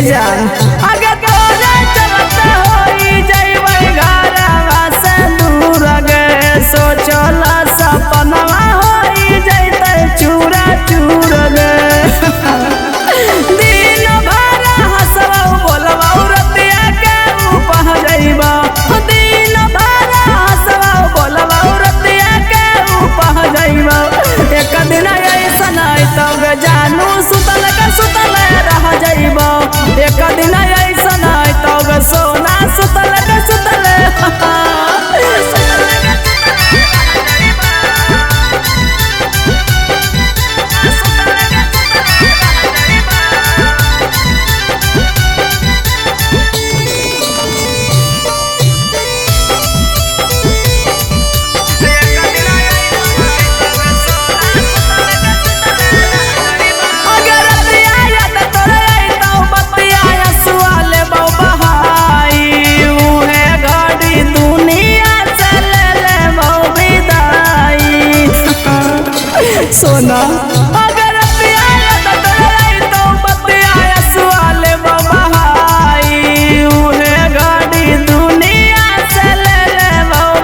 जान आगे तोरे चलते होई जइबै घरवा से दूर गे सोचल सपनवा होई जइतै चूरा चूर गे दिन भर हंसबौ बोलबौ रतिया के उपह जइबौ दिन भर हंसबौ बोलबौ रतिया के उपह जइबौ एक दिन ऐसन अइतौ गे जानू सुतल के सुतल रह जइबौ एक दिन ऐसन अइतौ गे सोना सुतल के सुतल सोना अगर प्यार तो बतिया सुआले बबहाई उहे गाड़ी दुनिया से ले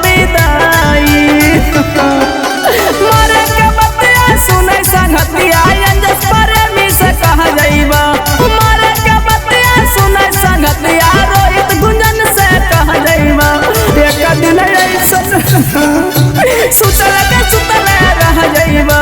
विदाई मरे के बतिया सुनै संगतिया अंजस प्रेमी से कह जइबा मरे के बतिया सुनै संगतिया रोहित गुंजन से कह जइबा एक दिन ऐसन सुतल के सुतल रह जइबा।